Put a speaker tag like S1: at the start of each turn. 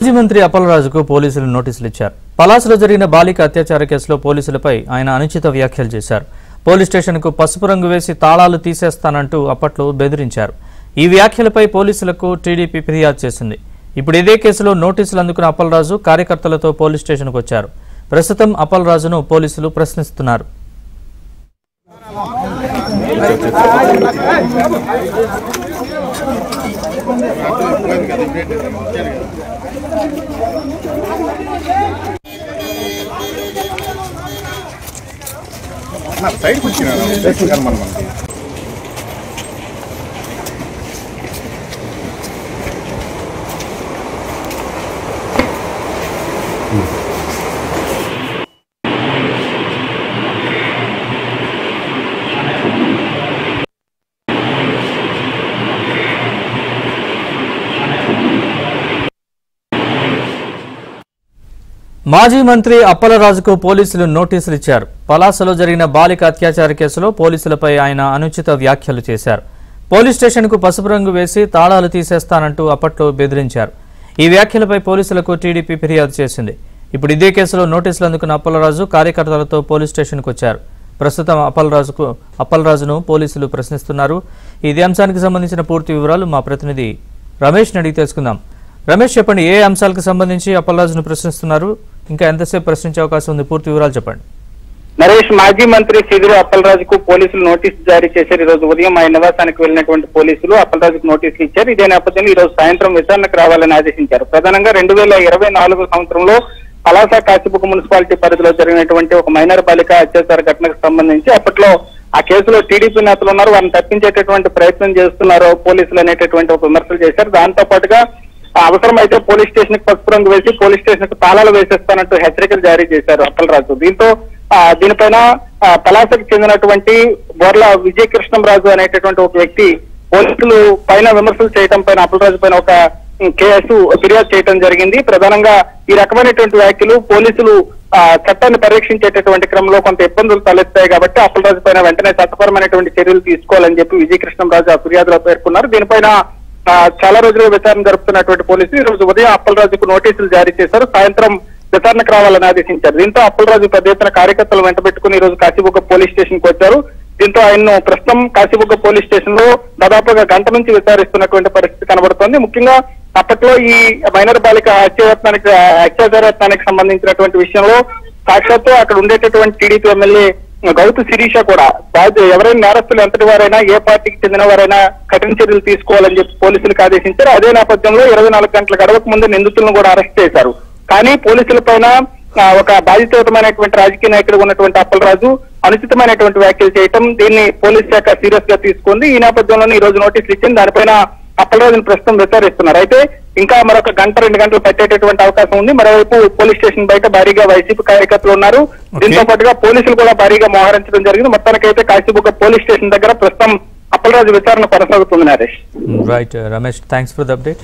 S1: మాజీ మంత్రి అప్పలరాజుకు పోలీసులు నోటీసులు ఇచ్చారు. పలాసలో జరిగిన బాలిక అత్యాచార కేసులో పోలీసులపై ఆయన అనుచిత వ్యాఖ్యలు చేశారు. పోలీస్ స్టేషన్కు పసుపు రంగు వేసి తాళాలు తీసేస్తానంటూ అప్పట్లో బెదిరించారు. ఈ వ్యాఖ్యలపై పోలీసులకు టీడీపీ ఫిర్యాదు చేసింది. ఇప్పుడు ఇదే కేసులో నోటీసులు అందుకున్న అప్పలరాజు కార్యకర్తలతో పోలీస్ స్టేషన్కు వచ్చారు. ప్రస్తుతం అప్పలరాజును పోలీసులు ప్రశ్నిస్తున్నారు.
S2: సైడ్ కూర్చున్నాను
S1: మాజీ మంత్రి అప్పలరాజుకు పోలీసులు నోటీసులు ఇచ్చారు. పలాసలో జరిగిన బాలిక అత్యాచార కేసులో పోలీసులపై ఆయన అనుచిత వ్యాఖ్యలు చేశారు. పోలీస్ స్టేషన్కు పసుపు రంగు వేసి తాళాలు తీసేస్తానంటూ అప్పట్లో బెదిరించారు. ఈ వ్యాఖ్యలపై పోలీసులకు టీడీపీ ఫిర్యాదు చేసింది. ఇప్పుడు ఇదే కేసులో నోటీసులు అందుకున్న అప్పలరాజు కార్యకర్తలతో పోలీస్ స్టేషన్కు వచ్చారు. ప్రస్తుతం అప్పలరాజును పోలీసులు ప్రశ్నిస్తున్నారు. ఇదే అంశానికి సంబంధించిన పూర్తి వివరాలు మా ప్రతినిధి రమేష్ అడిగి తెలుసుకుందాం. రమేష్, చెప్పండి, ఏ అంశాలకు సంబంధించి అప్పలరాజును ప్రశ్నిస్తున్నారు? ఇంకా ఎంతసేపు ప్రశ్నించే అవకాశం ఉంది? పూర్తి వివరాలు చెప్పండి.
S3: నరేష్, మాజీ మంత్రి సిదిరి అప్పలరాజుకు పోలీసులు నోటీసు జారీ చేశారు. ఈ రోజు ఉదయం ఆయన నివాసానికి వెళ్లినటువంటి పోలీసులు అప్పలరాజుకు నోటీసులు ఇచ్చారు. ఇదే నేపథ్యంలో ఈ రోజు సాయంత్రం విచారణకు రావాలని ఆదేశించారు. ప్రధానంగా 2024 సంవత్సరంలో పలాస కాశీబుగ్గ మున్సిపాలిటీ పరిధిలో జరిగినటువంటి ఒక మైనర్ బాలిక అత్యాచార ఘటనకు సంబంధించి అప్పట్లో ఆ కేసులో టీడీపీ నేతలు ఉన్నారు, వారిని తప్పించేటటువంటి ప్రయత్నం చేస్తున్నారు పోలీసులు అనేటటువంటి ఒక విమర్శలు చేశారు. దాంతో పాటుగా అవసరమైతే పోలీస్ స్టేషన్ కి పసుపు రంగు వేసి పోలీస్ స్టేషన్ కు తాళాలు వేసేస్తానంటూ హెచ్చరికలు జారీ చేశారు అప్పలరాజు. దీనిపైన పలాసకు చెందినటువంటి బోర్ల విజయకృష్ణంరాజు అనేటటువంటి ఒక వ్యక్తి పోలీసులు పైన విమర్శలు చేయడం పైన అప్పలరాజు పైన ఒక కేసు ఫిర్యాదు చేయడం జరిగింది. ప్రధానంగా ఈ రకమైనటువంటి వ్యాఖ్యలు పోలీసులు చట్టాన్ని పరీక్షించేటటువంటి క్రమంలో కొంత ఇబ్బందులు తలెత్తాయి కాబట్టి అప్పలరాజు పైన వెంటనే చట్టపరమైనటువంటి చర్యలు తీసుకోవాలని చెప్పి విజయకృష్ణంరాజు ఆ ఫిర్యాదులో పేర్కొన్నారు. దీనిపైన చాలా రోజులుగా విచారణ జరుపుతున్నటువంటి పోలీసులు ఈ రోజు ఉదయం అప్పలరాజుకు నోటీసులు జారీ చేశారు. సాయంత్రం విచారణకు రావాలని ఆదేశించారు. దీంతో అప్పలరాజు పెద్ద ఎత్తున కార్యకర్తలు వెంట పెట్టుకుని ఈ రోజు కాశీబుగ్గ పోలీస్ స్టేషన్ కు వచ్చారు. దీంతో ఆయన్ను ప్రస్తుతం కాశీబుగ్గ పోలీస్ స్టేషన్ లో దాదాపుగా గంట నుంచి విచారిస్తున్నటువంటి పరిస్థితి కనబడుతోంది. ముఖ్యంగా అప్పట్లో ఈ మైనర్ బాలిక అత్యాచారానికి సంబంధించినటువంటి విషయంలో సాక్షాత్తు అక్కడ ఉండేటటువంటి టీడీపీ ఎమ్మెల్యే గౌతు శిరీష కూడా ఎవరైనా నేరస్తులు ఎంతటి వారైనా ఏ పార్టీకి చెందిన వారైనా కఠిన చర్యలు తీసుకోవాలని చెప్పి పోలీసులకు ఆదేశించారు. అదే నేపథ్యంలో 24 గంటల గడవక ముందు నిందితులను కూడా అరెస్ట్ చేశారు. కానీ పోలీసుల పైన ఒక బాధితమైనటువంటి రాజకీయ నాయకుడు ఉన్నటువంటి అప్పలరాజు అనుచితమైనటువంటి వ్యాఖ్యలు చేయటం, దీన్ని పోలీస్ శాఖ సీరియస్ గా తీసుకుంది. ఈ నేపథ్యంలో ఈ రోజు నోటీసులు ఇచ్చింది. దానిపైన అప్పలరాజును ప్రస్తుతం విచారిస్తున్నారు. అయితే ఇంకా మరొక గంట 2 గంటలు పట్టేటటువంటి అవకాశం ఉంది. మరోవైపు పోలీస్ స్టేషన్ బయట భారీగా వైసీపీ కార్యకర్తలు ఉన్నారు. దీంతో పాటుగా పోలీసులు కూడా భారీగా మోహరించడం జరిగింది. మొత్తానికైతే కాశీబుగ్గ పోలీస్ స్టేషన్ దగ్గర ప్రస్తుతం అప్పలరాజు విచారణ కొనసాగుతుంది. Naresh,
S1: right Ramesh, thanks for the update.